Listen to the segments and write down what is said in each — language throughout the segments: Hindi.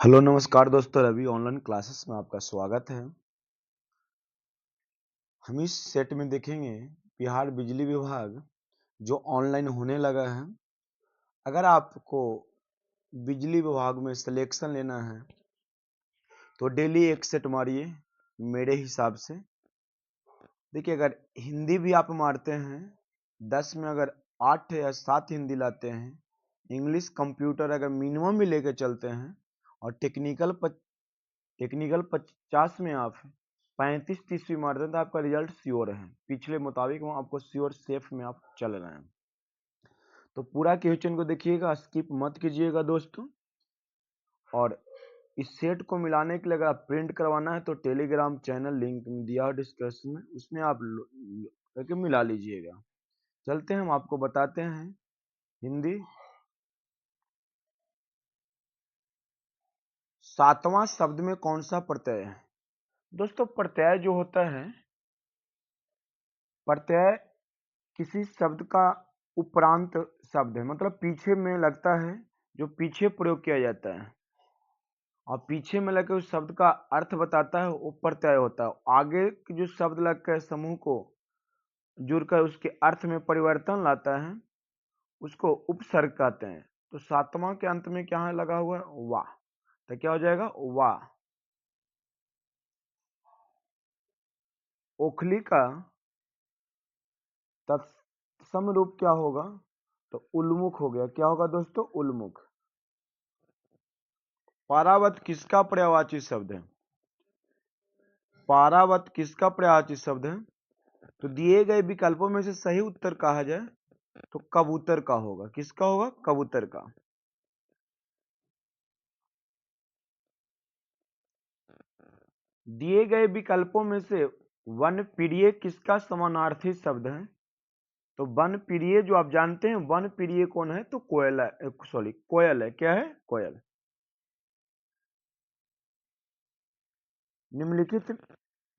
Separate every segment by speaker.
Speaker 1: हेलो नमस्कार दोस्तों, रवि ऑनलाइन क्लासेस में आपका स्वागत है। हम इस सेट में देखेंगे बिहार बिजली विभाग जो ऑनलाइन होने लगा है। अगर आपको बिजली विभाग में सिलेक्शन लेना है तो डेली एक सेट मारिए मेरे हिसाब से। देखिए, अगर हिंदी भी आप मारते हैं 10 में अगर 8 या 7 हिंदी लाते हैं, इंग्लिश कंप्यूटर अगर मिनिमम भी लेके चलते हैं और टेक्निकल 50 में आप 35-30 भी मारते हैं तो आपका रिजल्ट श्योर है। पिछले मुताबिक वहाँ आपको श्योर सेफ में आप चल रहे हैं। तो पूरा क्वेश्चन को देखिएगा, स्किप मत कीजिएगा दोस्तों। और इस सेट को मिलाने के लिए अगर आप प्रिंट करवाना है तो टेलीग्राम चैनल लिंक दिया है डिस्क्रिप्शन में, उसमें आप करके मिला लीजिएगा। चलते हैं, हम आपको बताते हैं हिंदी। 7वां शब्द में कौन सा प्रत्यय है दोस्तों? प्रत्यय जो होता है, प्रत्यय किसी शब्द का उपरांत शब्द है, मतलब पीछे में लगता है, जो पीछे प्रयोग किया जाता है और पीछे में लगकर उस शब्द का अर्थ बताता है, वो प्रत्यय होता है। आगे जो शब्द लगकर समूह को जुड़कर उसके अर्थ में परिवर्तन लाता है उसको उपसर्ग कहते हैं। तो 7वां के अंत में क्या है लगा हुआ है? वाह। तो क्या हो जाएगा? वाह। ओखली का तत्सम रूप क्या होगा? तो उल्मुख हो गया। क्या होगा दोस्तों? उल्मुख। पारावत किसका पर्यायवाची शब्द है? पारावत किसका पर्यायवाची शब्द है? तो दिए गए विकल्पों में से सही उत्तर कहा जाए तो कबूतर का होगा। किसका होगा? कबूतर का। दिए गए विकल्पों में से वन प्रिय किसका समानार्थी शब्द है? तो वन प्रिय जो आप जानते हैं, वन प्रिय कौन है? तो कोयल है, सॉरी कोयल है। क्या है? कोयल। निम्नलिखित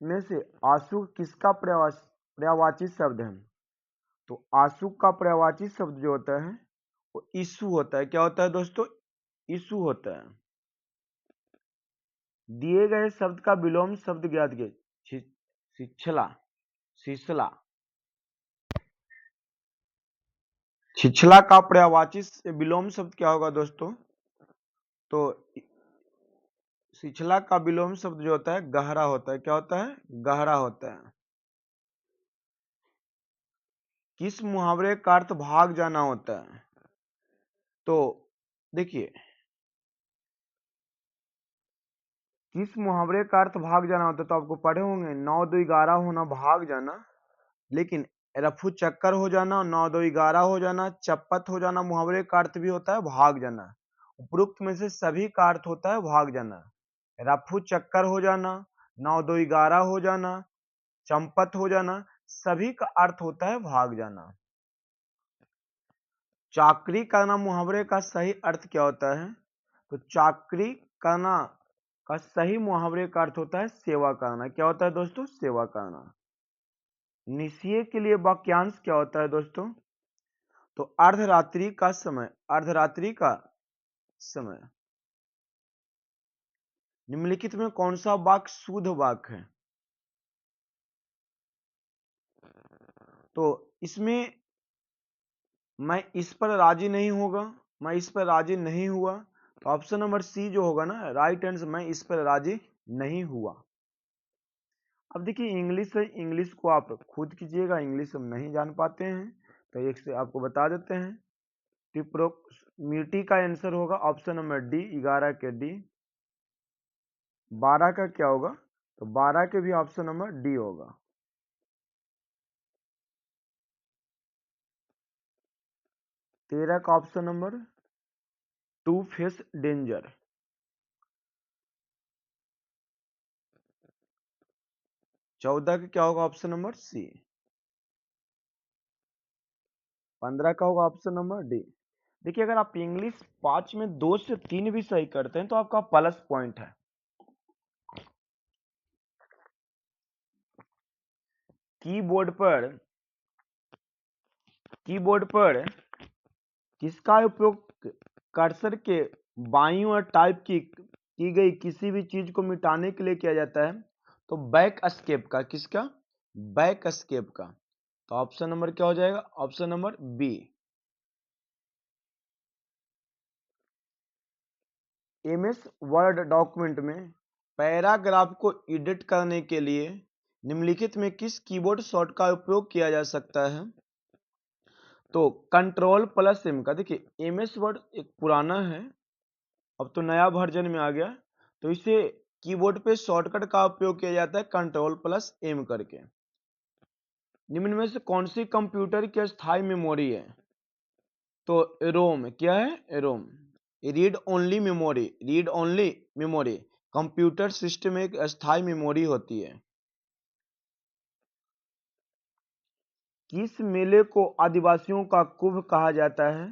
Speaker 1: में से आशु किसका पर्यायवाची शब्द है? तो आशु का पर्यायवाची शब्द जो होता है वो ईसु होता है। क्या होता है दोस्तों? ईसु होता है। दिए गए शब्द का विलोम शब्द ज्ञात कीजिए। छिछला, छिछला। छिछला का पर्यायवाची विलोम शब्द क्या होगा दोस्तों? तो छिछला का विलोम शब्द जो होता है गहरा होता है। क्या होता है? गहरा होता है। किस मुहावरे का अर्थ भाग जाना होता है? तो देखिए, किस मुहावरे का अर्थ भाग जाना होता है तो आपको पढ़े होंगे, 9 2 11 होना, भाग जाना। लेकिन रफू चक्कर हो जाना, 9 2 11 हो जाना, चप्पत हो जाना, मुहावरे का अर्थ भी होता है भाग जाना। उपरोक्त में से सभी का अर्थ होता है भाग जाना। रफू चक्कर हो जाना, 9 2 11 हो जाना, चंपत हो जाना, सभी का अर्थ होता है भाग जाना। चाकरी करना मुहावरे का सही अर्थ क्या होता है? तो चाकरी करना का सही मुहावरे का अर्थ होता है सेवा करना। क्या होता है दोस्तों? सेवा करना। निशिये के लिए वाक्यांश क्या होता है दोस्तों? तो अर्धरात्रि का समय, अर्धरात्रि का समय। निम्नलिखित में कौन सा वाक्य शुद्ध वाक्य है? तो इसमें मैं इस पर राजी नहीं होगा, मैं इस पर राजी नहीं हुआ, तो ऑप्शन नंबर सी जो होगा ना राइट आंसर, मैं इस पर राजी नहीं हुआ। अब देखिए, इंग्लिश है, इंग्लिश को आप खुद कीजिएगा, इंग्लिश हम नहीं जान पाते हैं तो एक से आपको बता देते हैं। मिट्टी का आंसर होगा ऑप्शन नंबर डी, 11 के डी। 12 का क्या होगा? तो 12 के भी ऑप्शन नंबर डी होगा। 13 का option number two face danger. 14 का क्या होगा? ऑप्शन नंबर सी। 15 का होगा ऑप्शन नंबर डी। देखिए, अगर आप इंग्लिश 5 में 2 से 3 भी सही करते हैं तो आपका प्लस पॉइंट है। कीबोर्ड पर किसका उपयोग कर्सर के बाईं ओर टाइप की की गई किसी भी चीज को मिटाने के लिए किया जाता है, तो बैक एस्केप का, किसका, बैक एस्केप का। तो ऑप्शन नंबर क्या हो जाएगा, option number B. MS Word document में पैराग्राफ को एडिट करने के लिए निम्नलिखित में किस कीबोर्ड शॉर्ट का उपयोग किया जा सकता है। तो कंट्रोल प्लस एम का, देखिए एमएस वर्ड एक पुराना है, अब तो नया वर्जन में आ गया, तो इसे कीबोर्ड पे शॉर्टकट का उपयोग किया जाता है कंट्रोल प्लस एम करके। निम्न में से कौन सी कंप्यूटर की अस्थायी मेमोरी है। तो रोम, क्या है, ROM, read only memory, read only memory computer system में एक अस्थायी मेमोरी होती है। किस मेले को आदिवासियों का कुंभ कहा जाता है।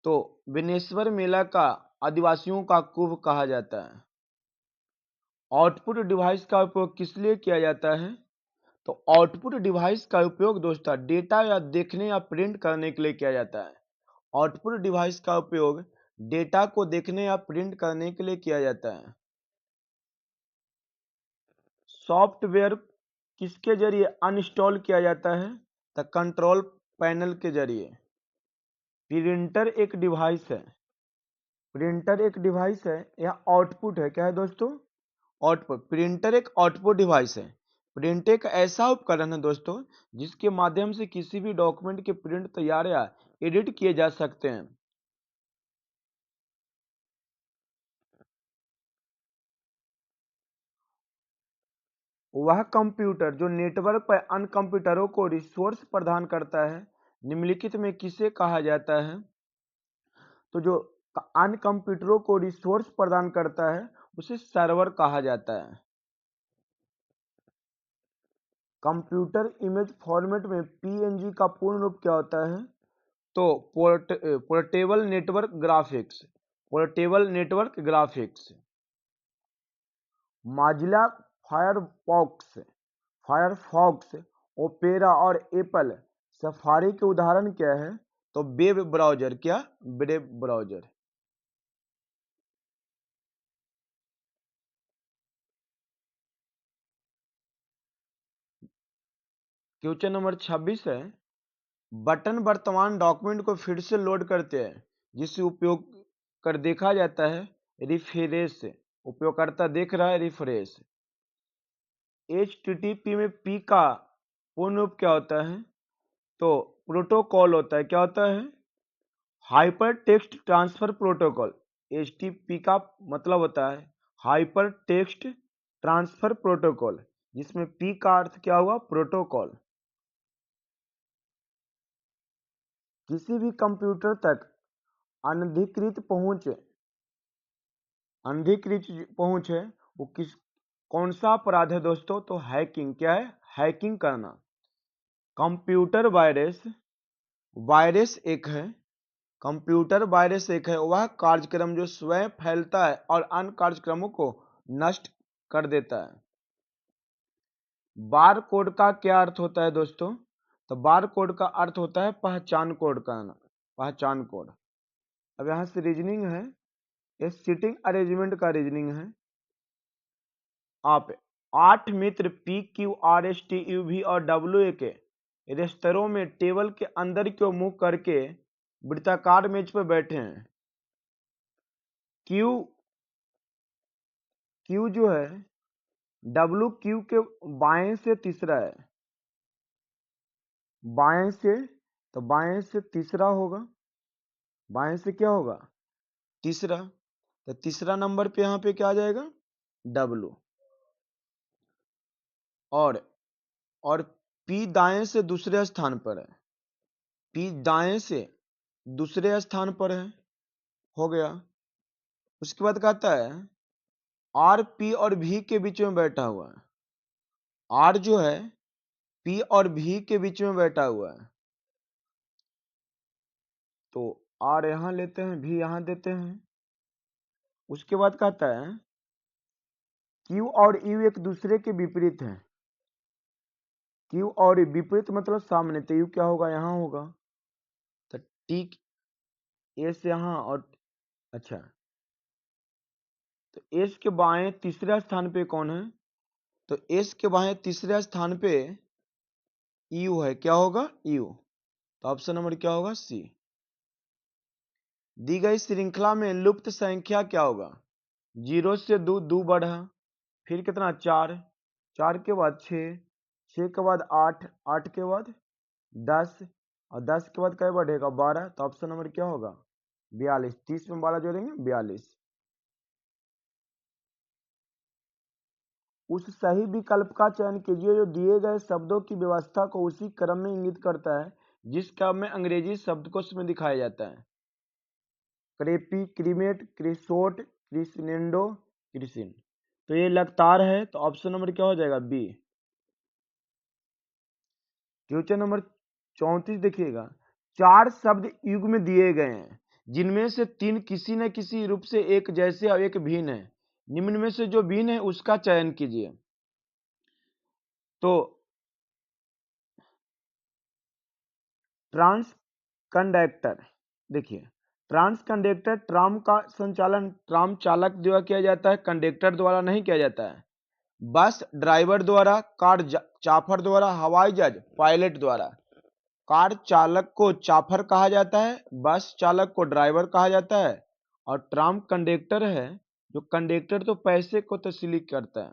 Speaker 1: तो बेनेश्वर मेला का आदिवासियों का कुंभ कहा जाता है। आउटपुट डिवाइस का उपयोग किस लिए किया जाता है। तो आउटपुट डिवाइस का उपयोग दोस्तों डेटा या देखने या प्रिंट करने के लिए किया जाता है। आउटपुट डिवाइस का उपयोग डेटा को देखने या प्रिंट करने के लिए किया जाता है। सॉफ्टवेयर किसके जरिए अनइंस्टॉल किया जाता है। तो कंट्रोल पैनल के जरिए। प्रिंटर एक डिवाइस है, प्रिंटर एक डिवाइस है या आउटपुट है, क्या है दोस्तों, आउटपुट। प्रिंटर एक आउटपुट डिवाइस है। प्रिंट एक ऐसा उपकरण है दोस्तों जिसके माध्यम से किसी भी डॉक्यूमेंट के प्रिंट तैयार या एडिट किए जा सकते हैं। वह कंप्यूटर जो नेटवर्क पर अन्य कंप्यूटरों को रिसोर्स प्रदान करता है, निम्नलिखित में किसे कहा जाता है। तो जो अन्य कंप्यूटरों को रिसोर्स प्रदान करता है उसे सर्वर कहा जाता है। कंप्यूटर इमेज फॉर्मेट में पीएनजी का पूर्ण रूप क्या होता है। तो portable network graphics, portable network graphics. Mozilla Firefox, Firefox, Opera और एप्पल सफारी के उदाहरण क्या है। तो वेब ब्राउजर, क्या, वेब ब्राउजर। क्वेश्चन नंबर 26 है, बटन वर्तमान डॉक्यूमेंट को फिर से लोड करते हैं जिसे उपयोग कर देखा जाता है रिफ्रेश, उपयोगकर्ता देख रहा है रिफ्रेश। HTTP में पी का पूर्ण रूप क्या होता है। तो प्रोटोकॉल होता है, क्या होता है, hyper text transfer protocol. HTTP का मतलब होता है हाइपर टेक्स्ट ट्रांसफर प्रोटोकॉल, जिसमें पी का अर्थ क्या हुआ, प्रोटोकॉल। किसी भी कंप्यूटर तक अनधिकृत पहुंच, अनधिकृत पहुंच है वो किस, कौन सा अपराध है दोस्तों। तो हैकिंग, क्या है, हैकिंग करना। कंप्यूटर वायरस, वायरस एक है, कंप्यूटर वायरस एक है वह कार्यक्रम जो स्वयं फैलता है और अन्य कार्यक्रमों को नष्ट कर देता है। बार कोड का क्या अर्थ होता है दोस्तों। तो बार कोड का अर्थ होता है पहचान कोड का, पहचान कोड। अब यहां से रीजनिंग है, ये सीटिंग अरेंजमेंट का रीजनिंग है। आप 8 मित्र P Q R S T U V और डब्ल्यू ए के रेस्तरों में टेबल के अंदर की ओर मुंह करके वृत्ताकार मेज पर बैठे हैं। क्यू, क्यू जो है डब्ल्यू क्यू के बाएं से तीसरा है, बाएं से, तो बाएं से तीसरा होगा, बाएं से क्या होगा, तीसरा। तो तीसरा नंबर पे यहां पे क्या आ जाएगा, डब्ल्यू। और और पी दाएं से दूसरे स्थान पर है, पी दाएं से दूसरे स्थान पर है, हो गया। उसके बाद कहता है आर पी और भी के बीच में बैठा हुआ है, आर जो है पी और भी के बीच में बैठा हुआ है। तो आर यहां लेते हैं, भी यहां देते हैं। उसके बाद कहता है क्यू और यू एक दूसरे के विपरीत हैं, क्यू और विपरीत मतलब सामने, तो यू क्या होगा, यहां होगा। तो टी ए से यहां और, अच्छा, तो एस के बाएं तीसरे स्थान पे कौन है? तो एस के बाएं तीसरे स्थान पे यू है। क्या होगा? यू। तो ऑप्शन नंबर क्या होगा? सी। दी गई श्रृंखला में लुप्त संख्या क्या होगा? 0 से 2 बढ़ा, फिर कितना? 4, 4 के बाद 6, 6 के बाद 8, 8 के बाद 10, और 10 के बाद क्या बढ़ेगा? 12। तो ऑप्शन नंबर क्या होगा? 42। 30 में 12 जोड़ेंगे 42। उस सही विकल्प का चयन कीजिए जो दिए गए शब्दों की व्यवस्था को उसी क्रम में इंगित करता है जिस क्रम में अंग्रेजी शब्दकोश में दिखाया जाता है। क्रेपी, क्रीमेट, क्रिसोट, क्रिसनेंडो, क्रिसिन। तो ये लगातार है, तो ऑप्शन नंबर क्या हो जाएगा? बी। क्वेश्चन नंबर 34 देखिएगा। 4 शब्द युग में दिए गए हैं जिनमें से 3 किसी न किसी रूप से एक जैसे और एक भिन्न है। निम्न में से जो भिन्न है उसका चयन कीजिए। तो ट्रांस कंडक्टर, देखिए ट्रांस कंडक्टर ट्राम का संचालन ट्राम चालक द्वारा किया जाता है, कंडक्टर द्वारा नहीं किया जाता है। बस ड्राइवर द्वारा, कार चाफर द्वारा, हवाई जहाज पायलट द्वारा। कार चालक को चाफर कहा जाता है, बस चालक को ड्राइवर कहा जाता है, और ट्राम कंडक्टर है जो कंडक्टर तो पैसे को तस्लीम करता है।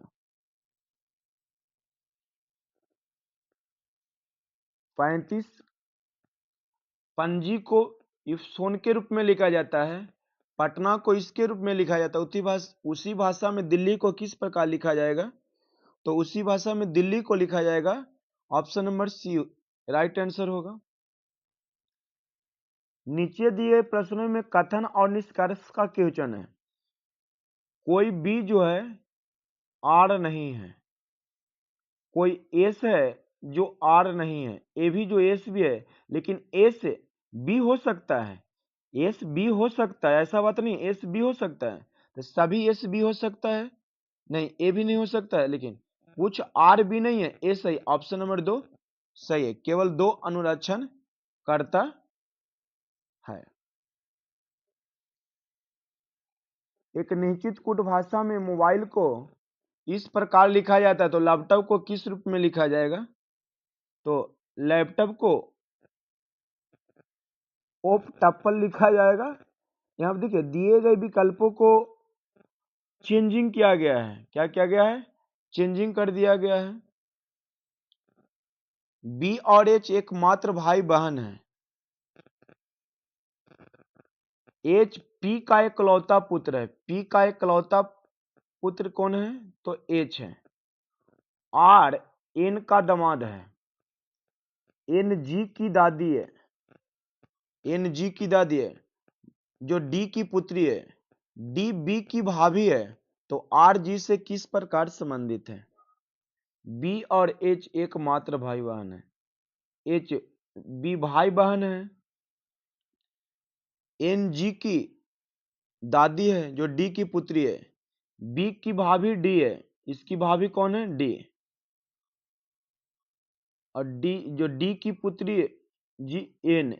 Speaker 1: 35 पणजी को सोन के रूप में लिखा जाता है, पटना को इसके रूप में लिखा जाता है। उसी भाषा में दिल्ली को किस प्रकार लिखा जाएगा? तो उसी भाषा में दिल्ली को लिखा जाएगा। Option number C right answer होगा। नीचे दिए प्रश्नों में कथन और निष्कर्ष का क्वेश्चन है। कोई बी जो है आर नहीं है, कोई एस है जो आर नहीं है, ए भी जो एस भी है, लेकिन एस बी हो सकता है, एस बी हो सकता है, ऐसा बात नहीं, एस बी हो सकता है। तो सभी एस बी हो सकता है? नहीं, ए भी नहीं हो सकता है, लेकिन कुछ आर भी नहीं है। ए सही, ऑप्शन नंबर 2 सही है। केवल 2 अनुरक्षण करता है। एक निश्चित कूट भाषा में मोबाइल को इस प्रकार लिखा जाता है, तो लैपटॉप को किस रूप में लिखा जाएगा? तो लैपटॉप को ओप टप्पल लिखा जाएगा। यहाँ पर देखिए दिए गए विकल्पों को चेंजिंग किया गया है। क्या किया गया है? चेंजिंग कर दिया गया है। बी और एच एकमात्र भाई बहन है। एच पी का इकलौता पुत्र है। पी का इकलौता पुत्र कौन है? तो एच है। आर एन का दामाद है। एन जी की दादी है। एन जी की दादी है जो डी की पुत्री है। डी बी की भाभी है। तो आर जी से किस प्रकार संबंधित है? बी और एच एकमात्र भाई बहन है। एच बी भाई बहन है। एन जी की दादी है जो डी की पुत्री है। बी की भाभी डी है, इसकी भाभी कौन है? डी। और डी जो डी की पुत्री है जी एन,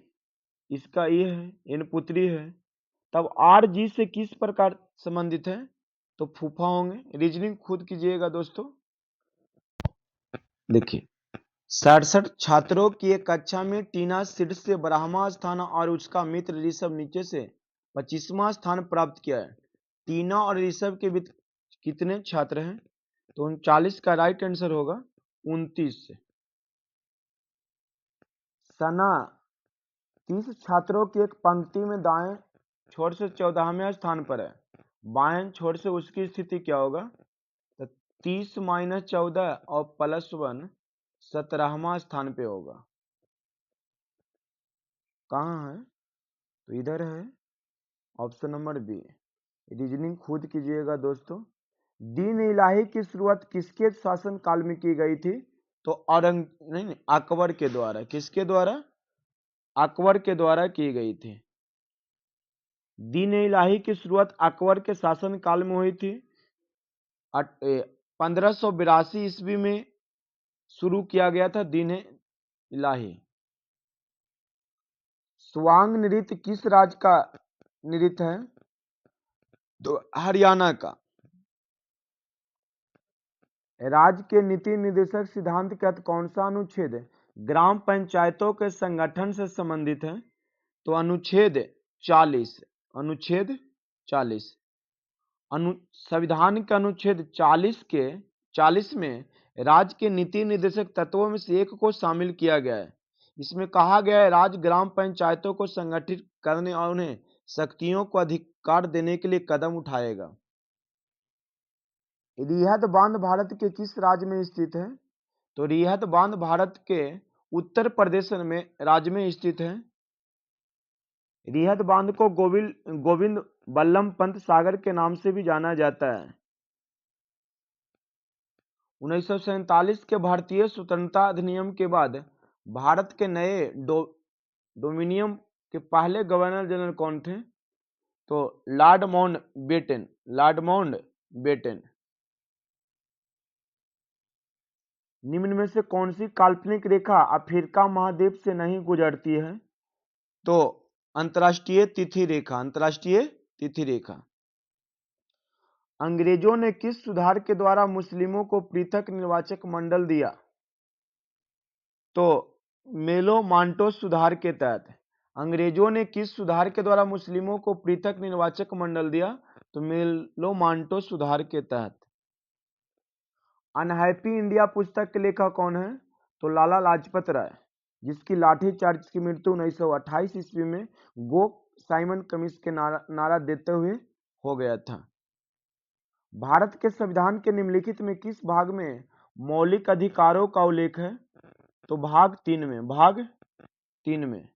Speaker 1: इसका ये है, एन पुत्री है। तब आर जी से किस प्रकार संबंधित है? तो फूफा होंगे। रीजनिंग खुद कीजिएगा दोस्तों। देखिए 67 छात्रों की एक कक्षा में टीना शीर्ष से 12वां स्थान और उसका मित्र ऋषभ नीचे से 25वां स्थान प्राप्त किया है। टीना और ऋषभ के बीच कितने छात्र हैं? तो 39 का राइट आंसर होगा 29 से। सना 30 छात्रों की एक पंक्ति में दाएं छोर से 14वें स्थान पर है, बाएं छोर से उसकी स्थिति क्या होगा? तो 30 - 14 और +1 17वां स्थान पे होगा। कहाँ है? तो इधर है, ऑप्शन नंबर बी। रीजनिंग खुद कीजिएगा दोस्तों। दीन इलाही की शुरुआत किसके शासन काल में की गई थी? तो नहीं, अकबर के द्वारा। किसके द्वारा? अकबर के द्वारा की गई थी। दीन इलाही की शुरुआत अकबर के शासन काल में हुई थी। 1582 ईस्वी में शुरू किया गया था दीन इलाही। स्वांग नृत्य किस राज्य का नृत्य है? तो हरियाणा का। राज्य के नीति निर्देशक सिद्धांत के तहत कौन सा अनुच्छेद ग्राम पंचायतों के संगठन से संबंधित है? तो अनुच्छेद 40। अनुच्छेद 40 संविधान के अनुच्छेद 40 में राज्य के नीति निर्देशक तत्वों में से एक को शामिल किया गया है। इसमें कहा गया है राज्य ग्राम पंचायतों को संगठित करने और उन्हें शक्तियों को अधिकार देने के लिए कदम उठाएगा। रिहद बांध भारत के किस राज्य में स्थित है? तो रिहद बांध भारत के उत्तर प्रदेश में राज्य में स्थित है। रिहद बांध को गोविंद बल्लभ पंत सागर के नाम से भी जाना जाता है। 1947 के भारतीय स्वतंत्रता अधिनियम के बाद भारत के नए डोमिनियन के पहले गवर्नर जनरल कौन थे? तो लॉर्ड माउंटबेटन। निम्न में से कौन सी काल्पनिक रेखा अफ्रीका महाद्वीप से नहीं गुजरती है? तो अंतर्राष्ट्रीय तिथि रेखा। अंग्रेजों ने किस सुधार के द्वारा मुस्लिमों को पृथक निर्वाचक मंडल दिया? तो मेलो मांटो सुधार के तहत। अंग्रेजों ने किस सुधार के द्वारा मुस्लिमों को पृथक निर्वाचक मंडल दिया? तो मेलो मांटो सुधार के तहत। अनहैप्पी इंडिया पुस्तक के लेखक कौन है? तो लाला लाजपत राय, जिसकी लाठीचार्ज की मृत्यु 1928 ईस्वी में गो साइमन कमीशन के नारा देते हुए हो गया था। भारत के संविधान के निम्नलिखित में किस भाग में मौलिक अधिकारों का उल्लेख है? तो भाग 3 में।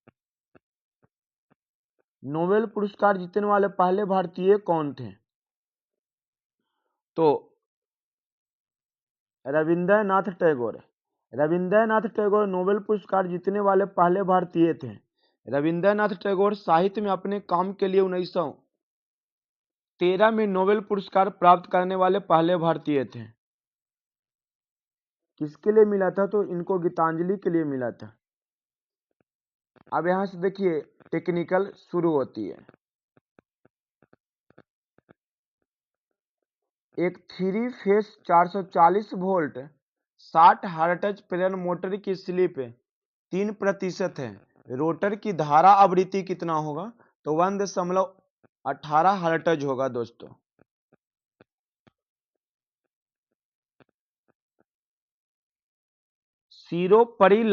Speaker 1: नोबेल पुरस्कार जीतने वाले पहले भारतीय कौन थे? तो रविंद्रनाथ टैगोर नोबेल पुरस्कार जीतने वाले पहले भारतीय थे। रविंद्रनाथ टैगोर साहित्य में अपने काम के लिए 1913 में नोबेल पुरस्कार प्राप्त करने वाले पहले भारतीय थे। किसके लिए मिला था? तो इनको गीतांजलि के लिए मिला था। अब यहां से देखिए टेक्निकल शुरू होती है। एक 3 फेस 440 वोल्ट 60 हर्ट्ज प्रेरण मोटर की स्लिप 3% है। रोटर की धारा आवृत्ति कितना होगा? तो 1.18 हर्ट्ज होगा दोस्तों। सिरोपरी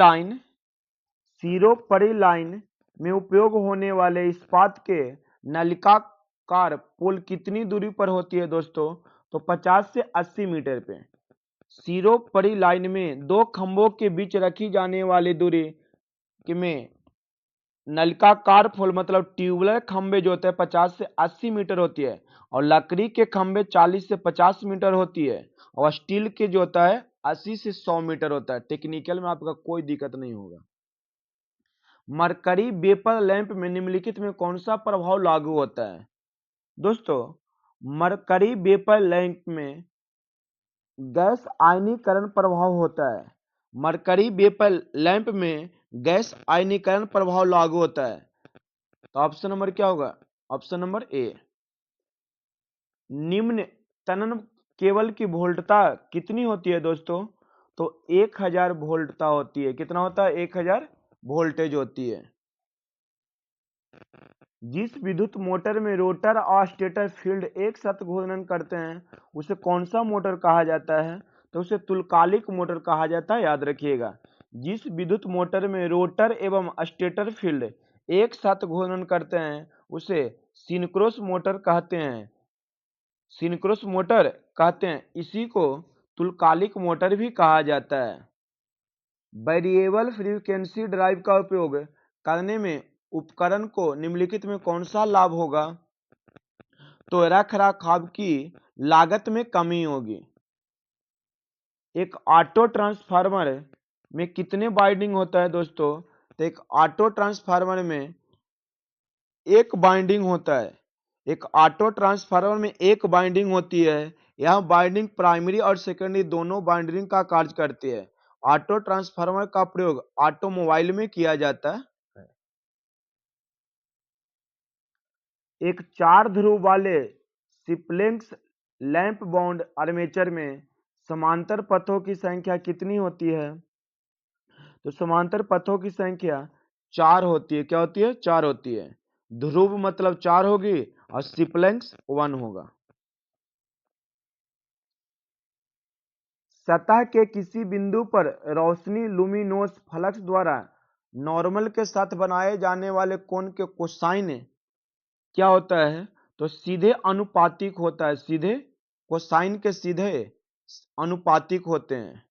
Speaker 1: लाइन में उपयोग होने वाले इस्पात के नलिकाकार पोल कितनी दूरी पर होती है दोस्तों? तो 50 से 80 मीटर पे। सिरोपरी लाइन में दो खंभों के बीच रखी जाने वाली दूरी में नलिकाकार पोल मतलब ट्यूबुलर खंभे जो होते हैं 50 से 80 मीटर होती है, और लकड़ी के खंभे 40 से 50 मीटर होती है, और स्टील के जो होता है 80 से 100 मीटर होता है। टेक्निकल में आपका कोई दिक्कत नहीं होगा। मरकरी वेपर लैंप में निम्नलिखित में कौन सा प्रभाव लागू होता है? दोस्तों मरकरी वेपर लैंप में गैस आयनीकरण प्रभाव होता है। मरकरी वेपर लैंप में गैस आयनीकरण प्रभाव लागू होता है। तो ऑप्शन नंबर क्या होगा? Option number A. निम्न तनन केबल की वोल्टता कितनी होती है दोस्तों? तो 1000 वोल्टता होती है। कितना होता है? 1000 वोल्टेज होती है। जिस विद्युत मोटर में रोटर और स्टेटर फील्ड एक साथ घूर्णन करते हैं उसे कौन सा मोटर कहा जाता है? तो उसे तुल्यकालिक मोटर कहा जाता है। याद रखिएगा, जिस विद्युत मोटर में रोटर एवं स्टेटर फील्ड एक साथ घूर्णन करते हैं उसे सिंक्रोनस मोटर कहते हैं। इसी को तुल्यकालिक मोटर भी कहा जाता है। वेरिएबल फ्रीक्वेंसी ड्राइव का उपयोग करने में उपकरण को निम्नलिखित में कौन सा लाभ होगा? तो रखरखाव की लागत में कमी होगी। एक ऑटो ट्रांसफार्मर में कितने वाइंडिंग होता है दोस्तों? तो एक ऑटो ट्रांसफार्मर में एक वाइंडिंग होता है। एक ऑटो ट्रांसफार्मर में एक वाइंडिंग होती है। यह वाइंडिंग प्राइमरी और सेकेंडरी दोनों वाइंडिंग का कार्य करती है। ऑटो ट्रांसफार्मर का प्रयोग ऑटोमोबाइल में किया जाता है। एक 4 ध्रुव वाले सिप्लेक्स लैंप बाउंड आर्मेचर में समांतर पथों की संख्या कितनी होती है? तो समांतर पथों की संख्या 4 होती है। क्या होती है? 4 होती है। ध्रुव मतलब 4 होगी और शिपलेंक्स 1 होगा। सतह के किसी बिंदु पर रोशनी लुमिनोस फ्लक्स द्वारा नॉर्मल के साथ बनाए जाने वाले कोण के कोसाइन क्या होता है? तो सीधे अनुपातिक होता है। सीधे कोसाइन के सीधे अनुपातिक होते हैं।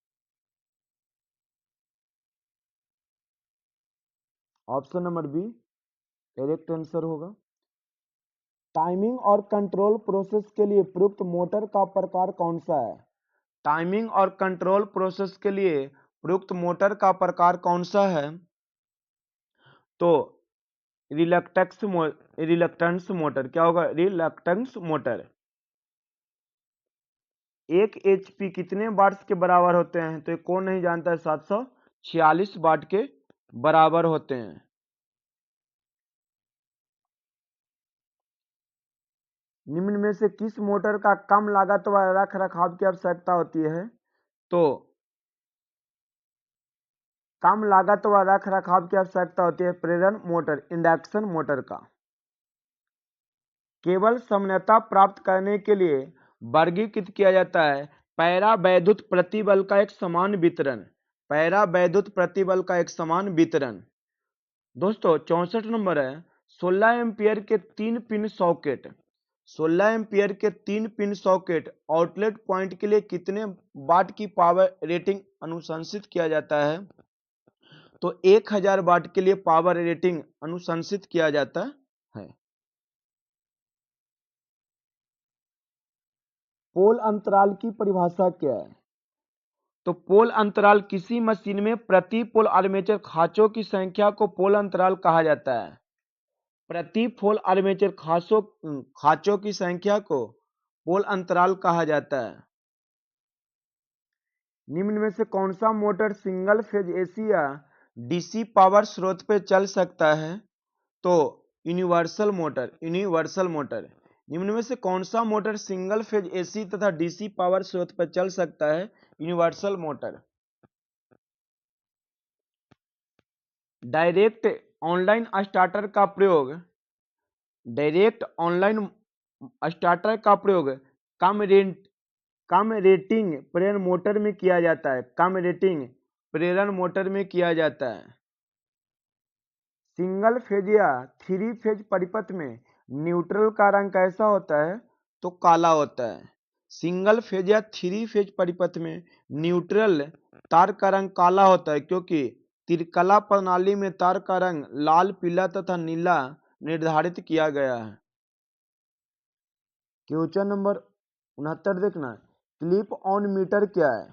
Speaker 1: Option number B correct answer होगा। टाइमिंग और कंट्रोल प्रोसेस के लिए प्रयुक्त मोटर का प्रकार कौन सा है? टाइमिंग और कंट्रोल प्रोसेस के लिए प्रयुक्त मोटर का प्रकार कौन सा है? तो रिलक्टेंस मोटर। क्या होगा? Reluctance motor. 1 HP कितने वाट्स के बराबर होते हैं? तो ये कौन नहीं जानता है? 746 वाट के बराबर होते हैं। निम्न में से किस मोटर का कम लागत व रख रखाव की आवश्यकता होती है? तो कम लागत व रख रखाव की आवश्यकता होती है प्रेरण मोटर, इंडक्शन मोटर का। केवल समन्वयता प्राप्त करने के लिए वर्गीकृत किया जाता है पैरा वैद्युत प्रतिबल का एक समान वितरण। पैरा वैद्युत प्रतिबल का एक समान वितरण। दोस्तों 64 नंबर है 16 एम्पियर के 3 पिन सॉकेट। 16 एम्पियर के 3 पिन सॉकेट आउटलेट पॉइंट के लिए कितने वाट की पावर रेटिंग अनुशंसित किया जाता है? तो 1000 वाट के लिए पावर रेटिंग अनुशंसित किया जाता है। पोल अंतराल की परिभाषा क्या है? तो पोल अंतराल किसी मशीन में प्रति पोल आर्मेचर खांचों की संख्या को पोल अंतराल कहा जाता है। प्रति पोल आर्मेचर खांचों की संख्या को पोल अंतराल कहा जाता है। निम्न में से कौन सा मोटर सिंगल फेज एसी या डीसी पावर स्रोत पे चल सकता है? तो यूनिवर्सल मोटर। Universal motor. निम्न में से कौन सा मोटर सिंगल फेज एसी तथा डीसी पावर स्रोत पर चल सकता है? Universal motor. Direct online starter का प्रयोग डायरेक्ट ऑनलाइन स्टार्टर का प्रयोग कम रेटिंग प्रेरण मोटर में किया जाता है। कम रेटिंग प्रेरण मोटर में किया जाता है। सिंगल फेज या 3 फेज परिपथ में न्यूट्रल का रंग कैसा होता है? तो काला होता है। सिंगल फेज या 3 फेज परिपथ में न्यूट्रल तार का रंग काला होता है क्योंकि त्रिकला प्रणाली में तार का रंग लाल, पीला तथा नीला निर्धारित किया गया है। क्वेश्चन नंबर 69 देखना। क्लिप ऑन मीटर क्या है?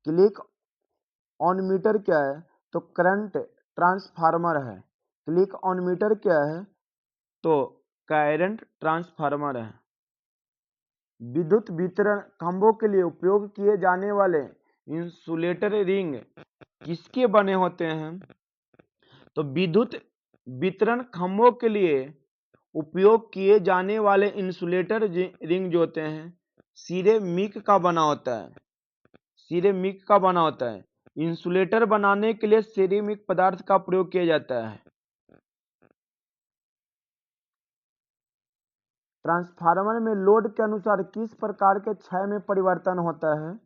Speaker 1: क्लिक ऑन मीटर क्या है? तो करंट ट्रांसफार्मर है। क्लिक ऑन मीटर क्या है? तो करंट ट्रांसफार्मर है। विद्युत वितरण खंभों के लिए उपयोग किए जाने वाले इंसुलेटर रिंग किसके बने होते हैं? तो विद्युत वितरण खंभों के लिए उपयोग किए जाने वाले इंसुलेटर रिंग जो होते हैं सिरेमिक का बना होता है। सिरेमिक का बना होता है। इंसुलेटर बनाने के लिए सिरेमिक पदार्थ का प्रयोग किया जाता है। ट्रांसफार्मर में लोड के अनुसार किस प्रकार के क्षय में परिवर्तन होता है?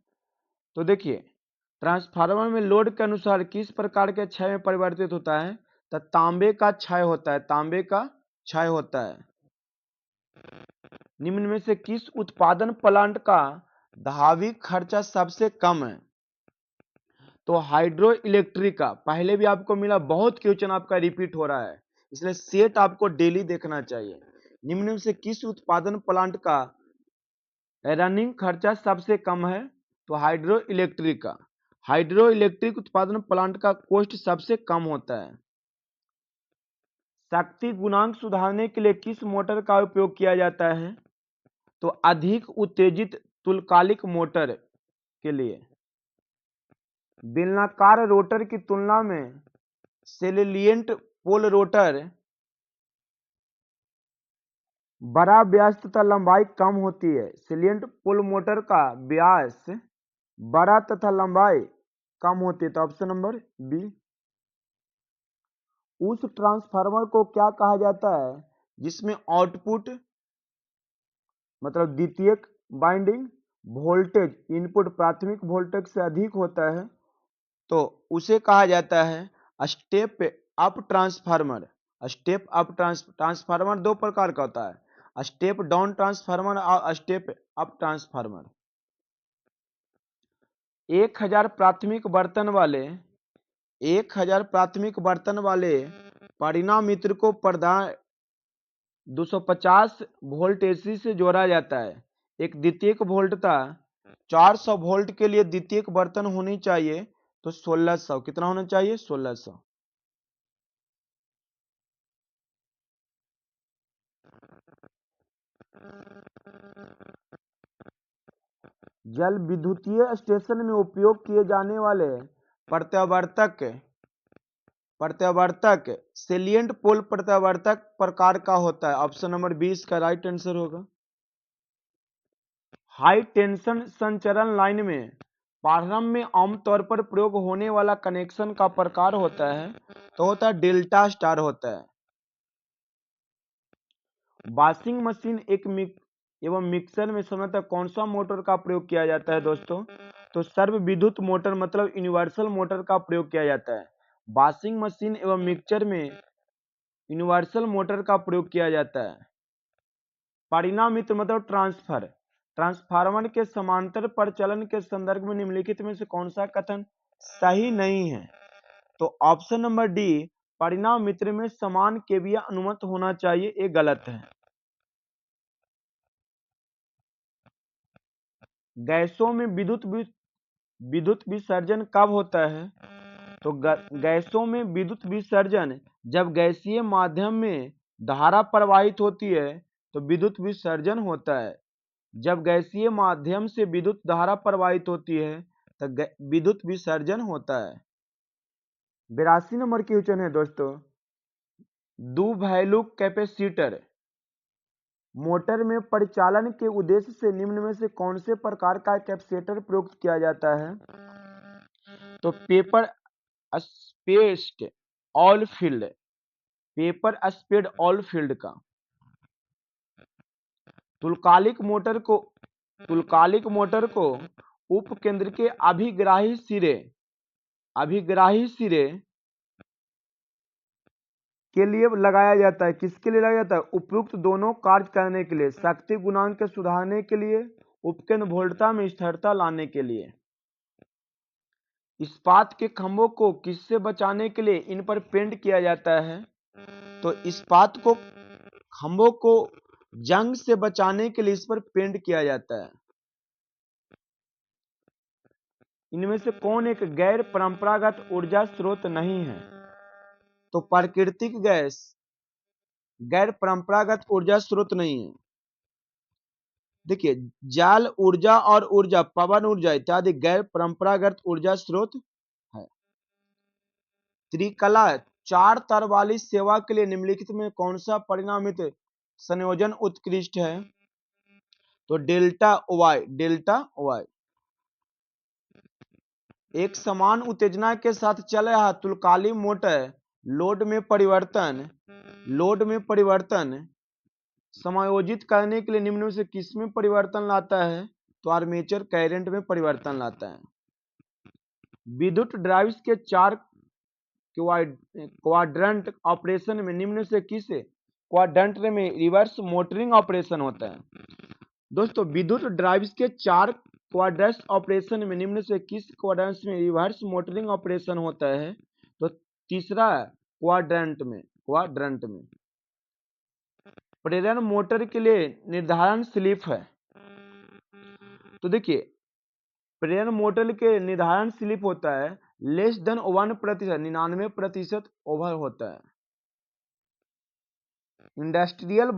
Speaker 1: तो देखिए ट्रांसफार्मर में लोड के अनुसार किस प्रकार के क्षय में परिवर्तित होता है? तो तांबे का क्षय होता है। तांबे का क्षय होता है। निम्न में से किस उत्पादन प्लांट का धावी खर्चा सबसे कम है? तो हाइड्रो इलेक्ट्रिक का। पहले भी आपको मिला, बहुत क्वेश्चन आपका रिपीट हो रहा है इसलिए सेट आपको डेली देखना चाहिए। निम्न में से किस उत्पादन प्लांट का रनिंग खर्चा सबसे कम है? तो हाइड्रो इलेक्ट्रिक का। हाइड्रो इलेक्ट्रिक उत्पादन प्लांट का कॉस्ट सबसे कम होता है। शक्ति गुणांक सुधारने के लिए किस मोटर का उपयोग किया जाता है? तो अधिक उत्तेजित तुल्यकालिक मोटर के लिए। बेलनाकार रोटर की तुलना में सेलिएंट पोल रोटर बड़ा व्यास तथा लंबाई कम होती है। सेलिएंट पोल मोटर का व्यास बड़ा तथा लंबाई कम होती है, तो ऑप्शन नंबर बी। उस ट्रांसफार्मर को क्या कहा जाता है जिसमें आउटपुट मतलब द्वितीयक बाइंडिंग वोल्टेज इनपुट प्राथमिक वोल्टेज से अधिक होता है, तो उसे कहा जाता है step up transformer. Step up transformer दो प्रकार का होता है, स्टेप डाउन ट्रांसफार्मर और स्टेप अप ट्रांसफार्मर। 1000 प्राथमिक बर्तन वाले 1000 प्राथमिक बर्तन वाले परिणामित्र को प्रदान 250 वोल्ट एसी से जोड़ा जाता है। एक द्वितीयक वोल्टता 400 वोल्ट के लिए द्वितीयक बर्तन होनी चाहिए, तो 1600 कितना होना चाहिए, 1600। जल विद्युतीय स्टेशन में उपयोग किए जाने वाले प्रत्यावर्तक सेलिएंट पोल प्रत्यावर्तक प्रकार का होता है। ऑप्शन नंबर 20 का राइट आंसर होगा। हाई टेंशन संचरण लाइन में प्रारंभ में आमतौर पर प्रयोग होने वाला कनेक्शन का प्रकार होता है, तो होता है डेल्टा स्टार होता है। वॉशिंग मशीन एवं मिक्सर में सामान्यतः कौन सा मोटर का प्रयोग किया जाता है दोस्तों, तो सर्व विद्युत मोटर मतलब यूनिवर्सल मोटर का प्रयोग किया जाता है। वॉशिंग मशीन एवं मिक्सर में यूनिवर्सल मोटर का प्रयोग किया जाता है। परिणामित मतलब ट्रांसफार्मर के समांतर प्रचलन के संदर्भ में निम्नलिखित में से कौन सा कथन सही नहीं है, तो ऑप्शन नंबर डी परिणाम मित्र में समान केवीए अनुमत होना चाहिए, ये गलत है। गैसों में विद्युत विसर्जन कब होता है, तो गैसों में विद्युत विसर्जन जब गैसीय माध्यम में धारा प्रवाहित होती है तो विद्युत विसर्जन होता है। जब गैसीय माध्यम से विद्युत धारा प्रवाहित होती है तो विद्युत विसर्जन होता है। 82 नंबर की क्वेश्चन है दोस्तों, दो वैल्यू कैपेसिटर मोटर में परिचालन के उद्देश्य से निम्न में से कौन से प्रकार का कैपेसिटर प्रयुक्त किया जाता है, तो पेपर स्पेस्ड ऑल फील्ड का। तुल्यकालिक मोटर को उपकेंद्र के अभिग्राही सिरे के लिए लगाया जाता है। किसके लिए लगाया जाता है, उपयुक्त दोनों कार्य करने के लिए, शक्ति गुणांक के सुधारने के लिए, उपकेंद्र वोल्टता में स्थिरता लाने के लिए। इस्पात के खंभों को किससे बचाने के लिए इन पर पेंट किया जाता है, तो इस्पात को खंभों को जंग से बचाने के लिए इस पर पेंट किया जाता है। इनमें से कौन एक गैर परंपरागत ऊर्जा स्रोत नहीं है, तो प्राकृतिक गैस गैर परंपरागत ऊर्जा स्रोत नहीं है। देखिए, जल ऊर्जा और ऊर्जा पवन ऊर्जा इत्यादि गैर परंपरागत ऊर्जा स्रोत है। त्रिकला 4 तार वाली सेवा के लिए निम्नलिखित में कौन सा परिणामित संयोजन उत्कृष्ट है, तो डेल्टा वाई। एक समान उत्तेजना के साथ चल रहा तुल्यकालिक मोटर लोड में परिवर्तन समायोजित करने के लिए निम्न में से किस में परिवर्तन लाता है, तो आर्मेचर करंट में परिवर्तन लाता है। विद्युत ड्राइव्स के 4 क्वाड्रंट ऑपरेशन में निम्न से किस क्वाड्रंट में रिवर्स मोटरिंग ऑपरेशन होता है। दोस्तों, विद्युत ड्राइव्स के 4 क्वाड्रंट ऑपरेशन में निम्न से किस क्वाड्रंट में रिवर्स मोटरिंग ऑपरेशन होता है, तो तीसरा क्वाड्रंट में। प्रेरण मोटर के लिए निर्धारण स्लिप है, तो देखिए प्रेरण मोटर के निर्धारण स्लिप होता है लेस देन 1%, 99% ओवर होता है। इंडस्ट्रियल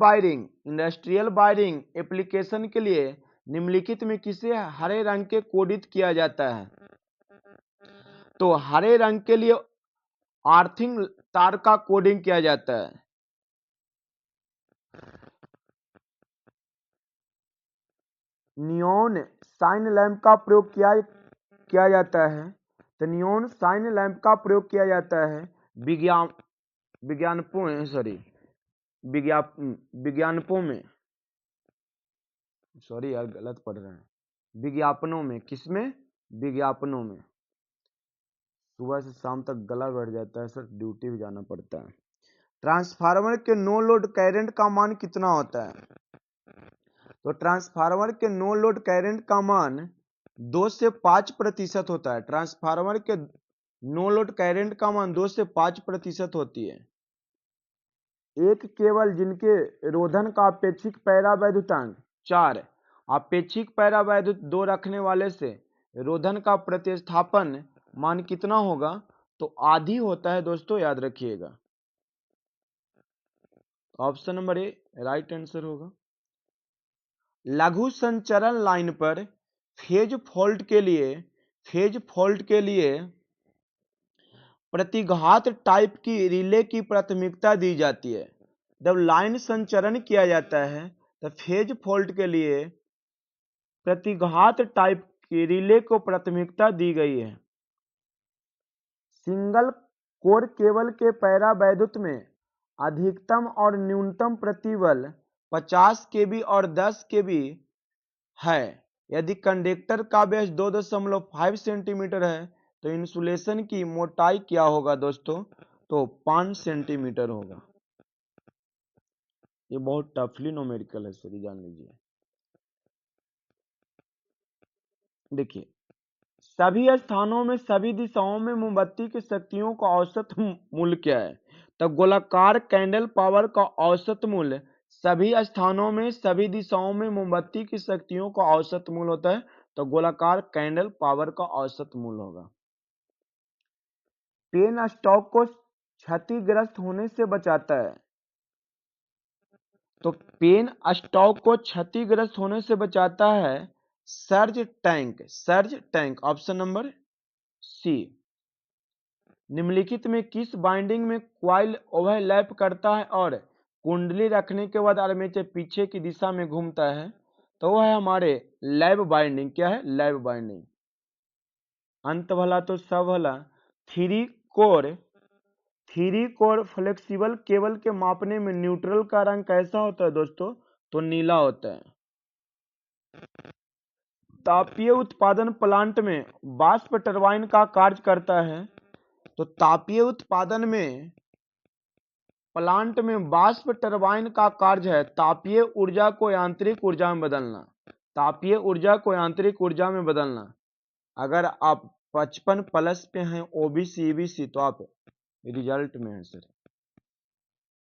Speaker 1: वायरिंग एप्लीकेशन के लिए निम्नलिखित में किसे हरे रंग के कोडित किया जाता है, तो हरे रंग के लिए आर्थिंग तार का कोडिंग किया जाता है। नियॉन साइन लैंप का प्रयोग किया जाता है? तो नियॉन साइन लैंप का प्रयोग किया जाता है विज्ञापनों में, सॉरी यार गलत पढ़ रहे हैं, विज्ञापनों में। किसमें? विज्ञापनों में। सुबह से शाम तक गला बैठ जाता है सर, ड्यूटी भी जाना पड़ता है। ट्रांसफार्मर के नो लोड करंट का मान कितना होता है? तो ट्रांसफार्मर के नो लोड करंट का मान 2 से 5% होता है। ट्रांसफार्मर के नो लोड करंट का मान 2 से 5% होती है। एक केबल जिनके रोधन का अपेक्षित पैरावैद्युतांक 4, अपेक्षित पैरावैद्युत 2 रखने वाले से रोधन का प्रतिस्थापन मान कितना होगा? तो आधी होता है दोस्तों, याद रखिएगा। Option number A right answer होगा। लघु संचरण लाइन पर फेज फॉल्ट के लिए प्रतिघात टाइप की रिले की प्राथमिकता दी जाती है। जब लाइन संचरण किया जाता है तो फेज फॉल्ट के लिए प्रतिघात टाइप की रिले को प्राथमिकता दी गई है। सिंगल कोर केबल के पैरावैद्युत में अधिकतम और न्यूनतम प्रतिबल 50 केवी और 10 केवी है। यदि कंडक्टर का व्यास 2.5 सेंटीमीटर है तो इंसुलेशन की मोटाई क्या होगा दोस्तों? तो 5 सेंटीमीटर होगा। ये बहुत टफली न्यूमेरिकल है सर, जान लीजिए। देखिए, सभी स्थानों में सभी दिशाओं में मोमबत्ती की शक्तियों का औसत मूल्य क्या है? तो गोलाकार कैंडल पावर का औसत मूल्य सभी स्थानों में सभी दिशाओं में मोमबत्ती की शक्तियों का औसत मूल्य होता है। तो गोलाकार कैंडल पावर का औसत मूल्य होगा। पेन स्टॉक को क्षतिग्रस्त होने से बचाता है। तो पेन स्टॉक को क्षतिग्रस्त होने से बचाता है surge tank. Option number C. निम्नलिखित में किस बाइंडिंग में क्वाइल ओवरलैप करता है और कुंडली रखने के बाद आर्मेचर पीछे की दिशा में घूमता है? तो वह है हमारे लैब बाइंडिंग। क्या है? Lab binding. अंत भला तो सब भला। थ्री कोर फ्लेक्सिबल केबल के मापने में न्यूट्रल का रंग कैसा होता है दोस्तों? तो नीला होता है। तापीय उत्पादन प्लांट में वाष्प टरबाइन का कार्य करता है। तो तापीय उत्पादन में प्लांट में वाष्प टरबाइन का कार्य है तापीय ऊर्जा को यांत्रिक ऊर्जा में बदलना। तापीय ऊर्जा को यांत्रिक ऊर्जा में बदलना। अगर आप 55+ पे हैं, ओबीसी ईबीसी, तो आप रिजल्ट में हैं सर।